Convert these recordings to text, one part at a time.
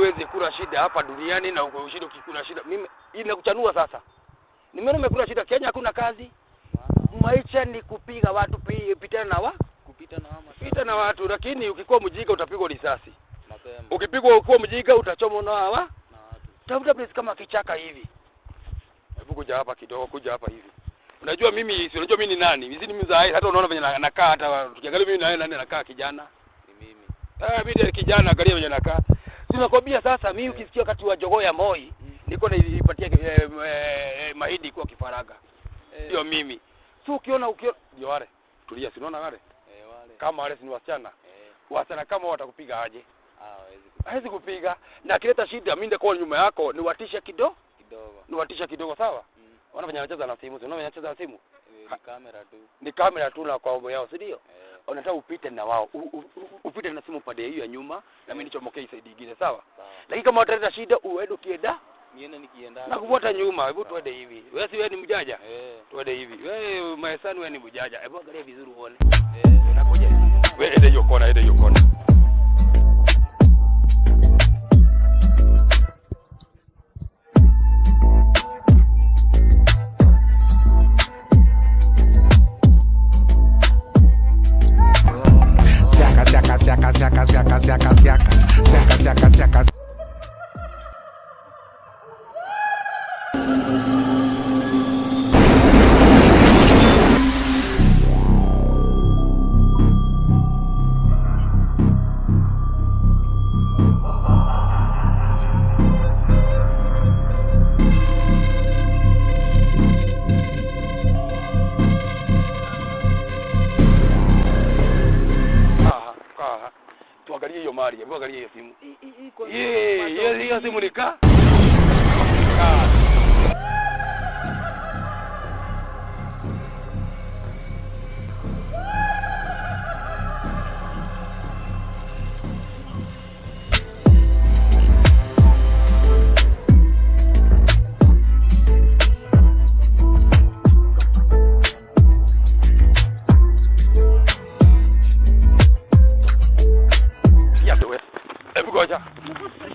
huwezi kula shida hapa duniani na uko shida ukikula shida. Mimi inakuchanua sasa. Nimeona nimekula shida Kenya hakuna kazi. Maisha ni kupiga watu pitana na watu, lakini ukikuwa mjinga utapigwa risasi. Ukipigwa ukiwa mjinga utachomwa na watu. Tafuta place kama kichaka hivi. Hebu kuja hapa kidogo, kuja hapa hivi. Unajua mimi ni nani? Hizi ni mzai hata unaona venye nakaa hata tukiangalia mimi na nani nakaa kijana. Ni mimi. Mimi ni kijana angalia venye nakaa. Sinakwambia sasa mimi ukisikia wakati wa jogoo ya Moi niko naipatia mahindi kwa kifaraga. Ndio mimi. Tu ukiona ndio wale. Tulia si unaona wale? Wale. Kama wale si wasichana. Wasichana kama watakupiga aje? Hawezi kupiga. Na kileta shida mimi ndio kwa nyuma yako ni watisha kidogo. Ni watisha kidogo sawa? Wanafanya anacheza na simu. Unaona anacheza na simu? Ni kamera tu. Ni kamera tu na kwa mambo yao, si ndio? Unataka upite na wao. Upite na simu pande hiyo ya nyuma na mimi nichomokee side nyingine sawa? Lakini kama utaleta shida uende ukienda nikienda na kufuata nyuma, hebu tuende hivi. Wewe si wewe ni mjanja? Tuende hivi. Wewe maesani wewe ni mjanja. Hebu angalia vizuri uone. Unakuja. Wewe ende hiyo kona. Siaka. Tuangalie hiyo mali, angalia hiyo simu. Hiyo simu ni ka?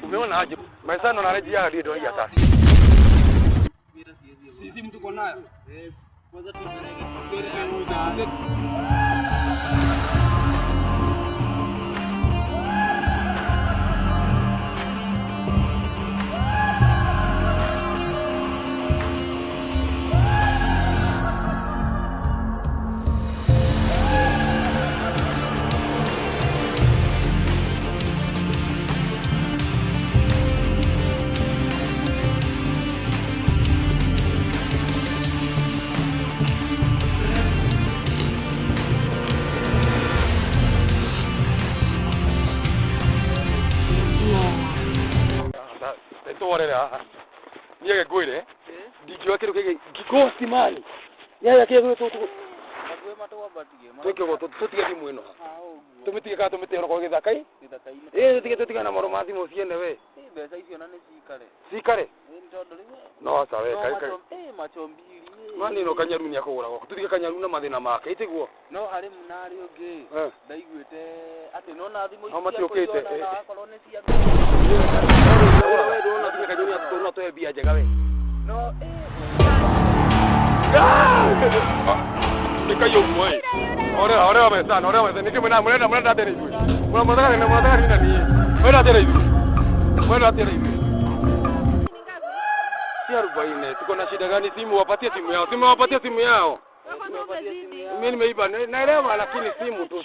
Umeona aje? Maisano na rejea hadi ndio hii sasa. Sisi mtu tuko nayo. Kwanza tuendelee. Niye gwire ndikiwa kiru kikosi mali yaya kiru tu agwe matawa batige tukio tutige timu ino tumitige ka tumite ro kwa githakai tutige na moro mathi musiene we mbeca icio na ni cikare ndondo riwe no sawe kai machombiri mani no kanyaru ni akugura gwa tutige kanyaru na mathina make itiguo no hari munari ungi ndaiguite ati no na thimu icio matiukite akorwo ni cia wewe ndona tutige kanyaru atuko no toe bia njega we no Nika yomwe. Ora wamesana. Niki mwana tena hivi. Mwana nini? Mwana tena hivi. Si 40 tuko na shida gani? Simu wapatie simu yao. Mimi nimeiba. Naelewa lakini simu tu.